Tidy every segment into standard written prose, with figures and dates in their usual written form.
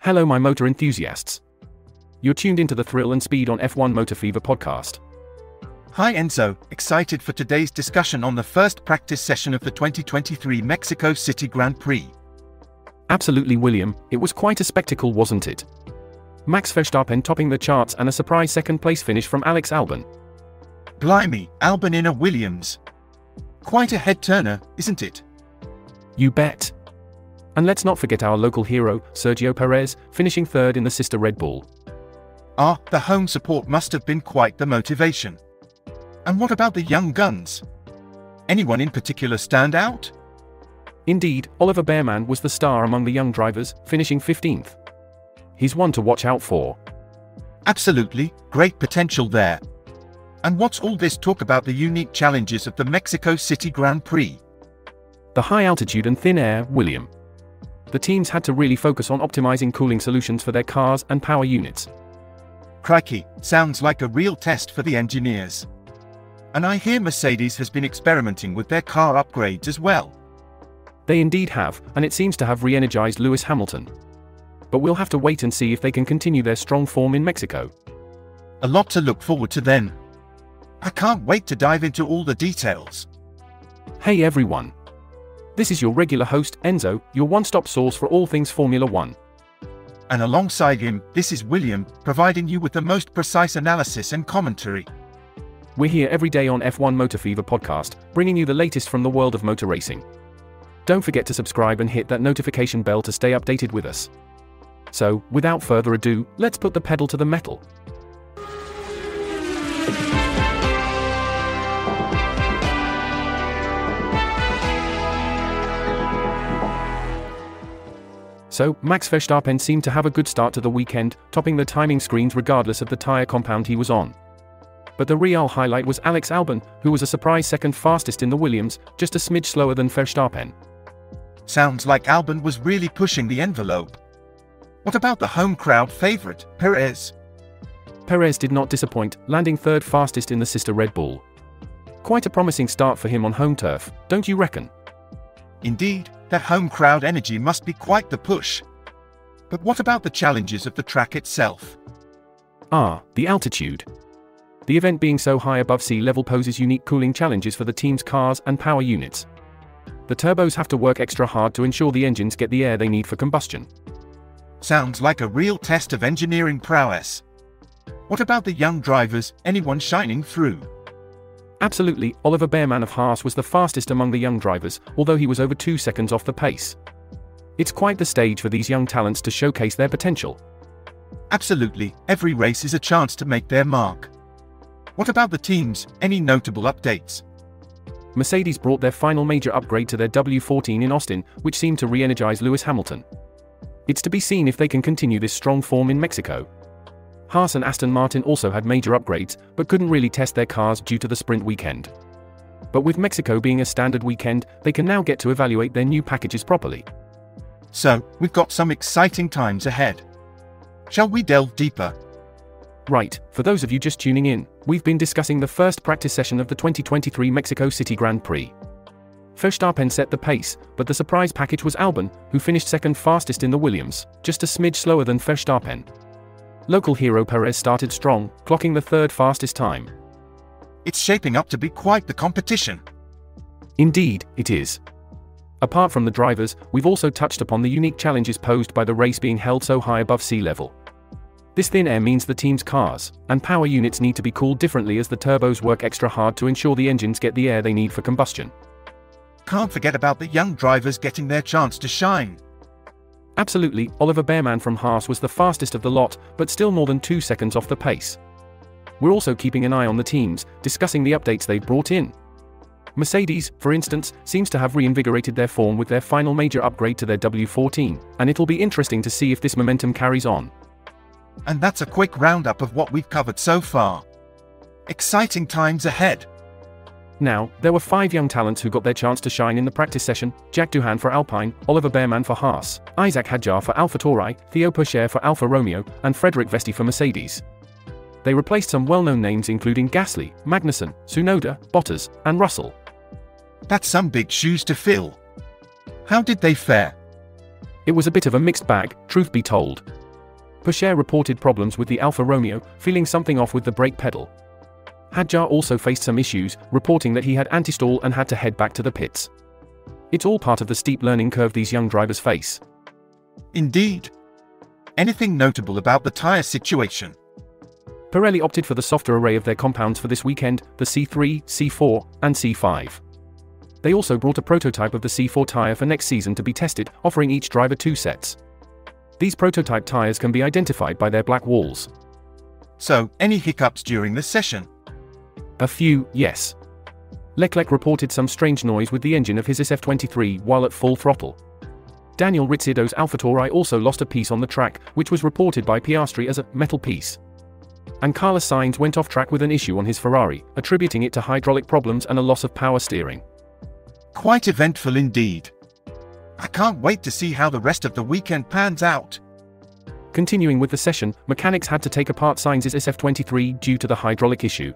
Hello my motor enthusiasts. You're tuned into the Thrill and Speed on F1 Motor Fever podcast. Hi Enzo, excited for today's discussion on the first practice session of the 2023 Mexico City Grand Prix. Absolutely William, it was quite a spectacle wasn't it? Max Verstappen topping the charts and a surprise second place finish from Alex Albon. Blimey, Albon in a Williams. Quite a head-turner, isn't it? You bet. And let's not forget our local hero, Sergio Perez, finishing third in the sister Red Bull. The home support must have been quite the motivation. And what about the young guns? Anyone in particular stand out? Indeed, Oliver Bearman was the star among the young drivers, finishing 15th. He's one to watch out for. Absolutely, great potential there. And what's all this talk about the unique challenges of the Mexico City Grand Prix? The high altitude and thin air, William. The teams had to really focus on optimizing cooling solutions for their cars and power units. Crikey, sounds like a real test for the engineers. And I hear Mercedes has been experimenting with their car upgrades as well. They indeed have, and it seems to have re-energized Lewis Hamilton. But we'll have to wait and see if they can continue their strong form in Mexico. A lot to look forward to then. I can't wait to dive into all the details. Hey everyone. This is your regular host, Enzo, your one-stop source for all things Formula One. And alongside him, this is William, providing you with the most precise analysis and commentary. We're here every day on F1 Motor Fever podcast, bringing you the latest from the world of motor racing. Don't forget to subscribe and hit that notification bell to stay updated with us. So, without further ado, let's put the pedal to the metal. So, Max Verstappen seemed to have a good start to the weekend, topping the timing screens regardless of the tyre compound he was on. But the real highlight was Alex Albon, who was a surprise second fastest in the Williams, just a smidge slower than Verstappen. Sounds like Albon was really pushing the envelope. What about the home crowd favourite, Perez? Perez did not disappoint, landing third fastest in the sister Red Bull. Quite a promising start for him on home turf, don't you reckon? Indeed, that home crowd energy must be quite the push. But what about the challenges of the track itself? The altitude. The event being so high above sea level poses unique cooling challenges for the team's cars and power units. The turbos have to work extra hard to ensure the engines get the air they need for combustion. Sounds like a real test of engineering prowess. What about the young drivers, anyone shining through? Absolutely, Oliver Bearman of Haas was the fastest among the young drivers, although he was over 2 seconds off the pace. It's quite the stage for these young talents to showcase their potential. Absolutely, every race is a chance to make their mark. What about the teams, any notable updates? Mercedes brought their final major upgrade to their W14 in Austin, which seemed to re-energize Lewis Hamilton. It's to be seen if they can continue this strong form in Mexico. Haas and Aston Martin also had major upgrades, but couldn't really test their cars due to the sprint weekend. But with Mexico being a standard weekend, they can now get to evaluate their new packages properly. So, we've got some exciting times ahead. Shall we delve deeper? Right, for those of you just tuning in, we've been discussing the first practice session of the 2023 Mexico City Grand Prix. Verstappen set the pace, but the surprise package was Albon, who finished second fastest in the Williams, just a smidge slower than Verstappen. Local hero Perez started strong, clocking the third fastest time. It's shaping up to be quite the competition. Indeed, it is. Apart from the drivers, we've also touched upon the unique challenges posed by the race being held so high above sea level. This thin air means the team's cars and power units need to be cooled differently as the turbos work extra hard to ensure the engines get the air they need for combustion. Can't forget about the young drivers getting their chance to shine. Absolutely, Oliver Bearman from Haas was the fastest of the lot, but still more than 2 seconds off the pace. We're also keeping an eye on the teams, discussing the updates they've brought in. Mercedes, for instance, seems to have reinvigorated their form with their final major upgrade to their W14, and it'll be interesting to see if this momentum carries on. And that's a quick roundup of what we've covered so far. Exciting times ahead. Now, there were 5 young talents who got their chance to shine in the practice session: Jack Doohan for Alpine, Oliver Bearman for Haas, Isaac Hadjar for AlphaTauri, Theo Pourchaire for Alfa Romeo, and Frederick Vesti for Mercedes. They replaced some well-known names including Gasly, Magnussen, Tsunoda, Bottas, and Russell. That's some big shoes to fill. How did they fare? It was a bit of a mixed bag, truth be told. Pourchaire reported problems with the Alfa Romeo, feeling something off with the brake pedal. Hadjar also faced some issues, reporting that he had anti-stall and had to head back to the pits. It's all part of the steep learning curve these young drivers face. Indeed. Anything notable about the tyre situation? Pirelli opted for the softer array of their compounds for this weekend, the C3, C4, and C5. They also brought a prototype of the C4 tyre for next season to be tested, offering each driver 2 sets. These prototype tyres can be identified by their black walls. So, any hiccups during the session? A few, yes. Leclerc reported some strange noise with the engine of his SF23 while at full throttle. Daniel Ricciardo's AlphaTauri also lost a piece on the track, which was reported by Piastri as a metal piece. And Carlos Sainz went off track with an issue on his Ferrari, attributing it to hydraulic problems and a loss of power steering. Quite eventful indeed. I can't wait to see how the rest of the weekend pans out. Continuing with the session, mechanics had to take apart Sainz's SF23 due to the hydraulic issue.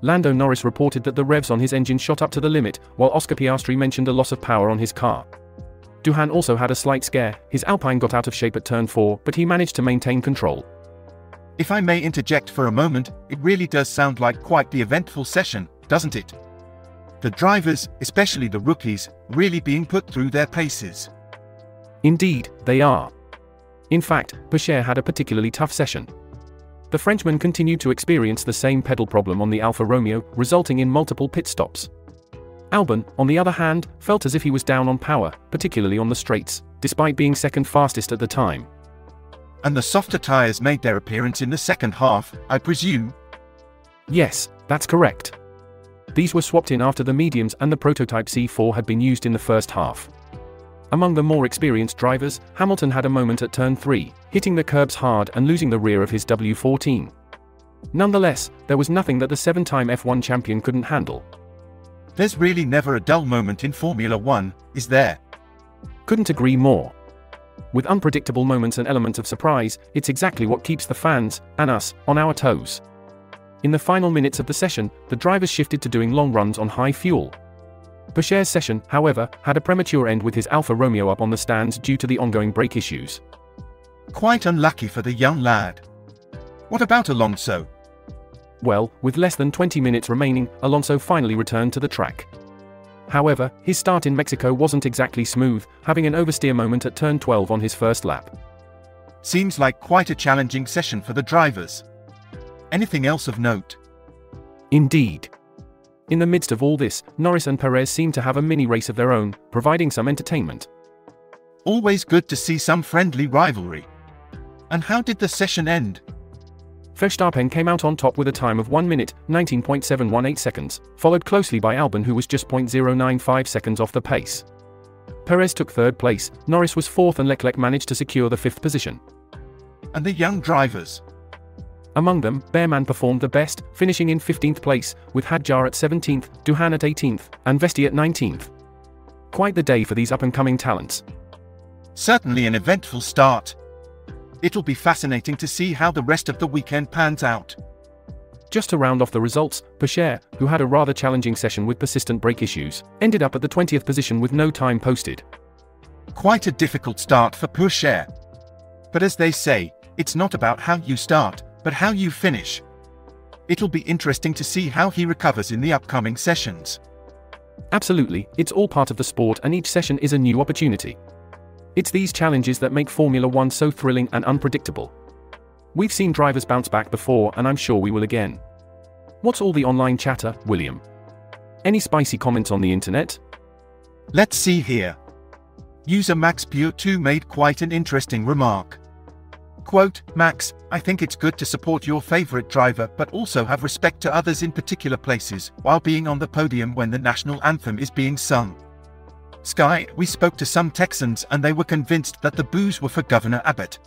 Lando Norris reported that the revs on his engine shot up to the limit, while Oscar Piastri mentioned a loss of power on his car. Duhan also had a slight scare, his Alpine got out of shape at turn 4, but he managed to maintain control. If I may interject for a moment, it really does sound like quite the eventful session, doesn't it? The drivers, especially the rookies, really being put through their paces. Indeed, they are. In fact, Pourchaire had a particularly tough session. The Frenchman continued to experience the same pedal problem on the Alfa Romeo, resulting in multiple pit stops. Albon, on the other hand, felt as if he was down on power, particularly on the straights, despite being second fastest at the time. And the softer tyres made their appearance in the second half, I presume? Yes, that's correct. These were swapped in after the mediums and the prototype C4 had been used in the first half. Among the more experienced drivers, Hamilton had a moment at turn 3, hitting the curbs hard and losing the rear of his W14. Nonetheless, there was nothing that the 7-time F1 champion couldn't handle. There's really never a dull moment in Formula 1, is there? Couldn't agree more. With unpredictable moments and elements of surprise, it's exactly what keeps the fans, and us, on our toes. In the final minutes of the session, the drivers shifted to doing long runs on high fuel. Pourchaire's session, however, had a premature end with his Alfa Romeo up on the stands due to the ongoing brake issues. Quite unlucky for the young lad. What about Alonso? Well, with less than 20 minutes remaining, Alonso finally returned to the track. However, his start in Mexico wasn't exactly smooth, having an oversteer moment at turn 12 on his first lap. Seems like quite a challenging session for the drivers. Anything else of note? Indeed. In the midst of all this, Norris and Perez seemed to have a mini race of their own, providing some entertainment. Always good to see some friendly rivalry. And how did the session end? Verstappen came out on top with a time of 1 minute, 19.718 seconds, followed closely by Albon, who was just 0.095 seconds off the pace. Perez took third place, Norris was fourth, and Leclerc managed to secure the fifth position. And the young drivers? Among them, Bearman performed the best, finishing in 15th place, with Hadjar at 17th, Duhan at 18th, and Vesti at 19th. Quite the day for these up-and-coming talents. Certainly an eventful start. It'll be fascinating to see how the rest of the weekend pans out. Just to round off the results, Pourchaire, who had a rather challenging session with persistent brake issues, ended up at the 20th position with no time posted. Quite a difficult start for Pourchaire. But as they say, it's not about how you start, but how you finish. It'll be interesting to see how he recovers in the upcoming sessions. Absolutely, it's all part of the sport and each session is a new opportunity. It's these challenges that make Formula 1 so thrilling and unpredictable. We've seen drivers bounce back before and I'm sure we will again. What's all the online chatter, William? Any spicy comments on the internet? Let's see here. User Max Pure 2 made quite an interesting remark. Quote, Max, I think it's good to support your favorite driver but also have respect to others in particular places while being on the podium when the national anthem is being sung. Sky, we spoke to some Texans and they were convinced that the boos were for Governor Abbott.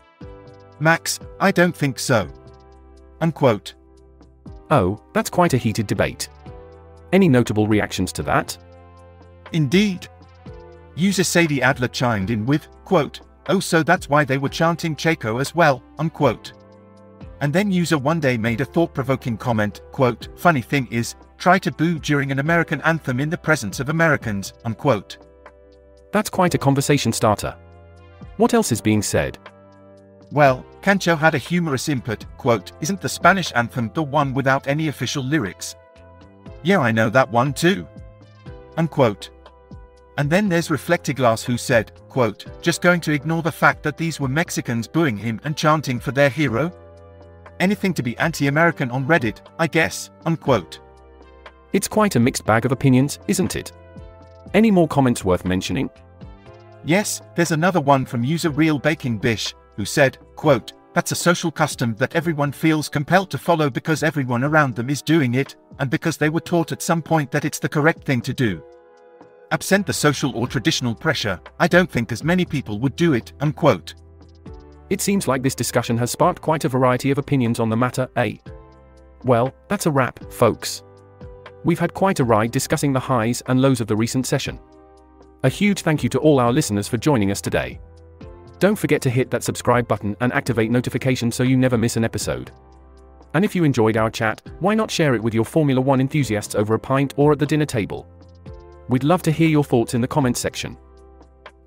Max, I don't think so. Unquote. Oh, that's quite a heated debate. Any notable reactions to that? Indeed. User Sadie Adler chimed in with, quote, oh, so that's why they were chanting Checo as well, unquote. And then user One Day made a thought-provoking comment, quote, funny thing is, try to boo during an American anthem in the presence of Americans, unquote. That's quite a conversation starter. What else is being said? Well, Cancho had a humorous input, quote, "Isn't the Spanish anthem the one without any official lyrics? Yeah, I know that one too." Unquote. And then there's Reflectiglass who said, quote, "Just going to ignore the fact that these were Mexicans booing him and chanting for their hero? Anything to be anti-American on Reddit, I guess," unquote. It's quite a mixed bag of opinions, isn't it? Any more comments worth mentioning? Yes, there's another one from user Real Baking Bish, who said, quote, "That's a social custom that everyone feels compelled to follow because everyone around them is doing it, and because they were taught at some point that it's the correct thing to do. Absent the social or traditional pressure, I don't think as many people would do it," unquote. It seems like this discussion has sparked quite a variety of opinions on the matter, eh? Well, that's a wrap, folks. We've had quite a ride discussing the highs and lows of the recent session. A huge thank you to all our listeners for joining us today. Don't forget to hit that subscribe button and activate notifications so you never miss an episode. And if you enjoyed our chat, why not share it with your Formula One enthusiasts over a pint or at the dinner table? We'd love to hear your thoughts in the comments section.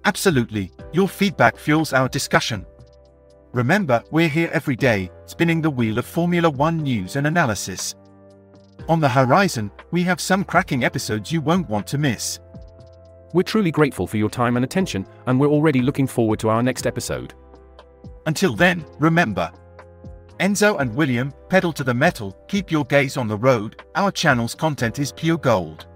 Absolutely, your feedback fuels our discussion. Remember, we're here every day, spinning the wheel of Formula One news and analysis. On the horizon, we have some cracking episodes you won't want to miss. We're truly grateful for your time and attention, and we're already looking forward to our next episode. Until then, remember, Enzo and William, pedal to the metal, keep your gaze on the road, our channel's content is pure gold.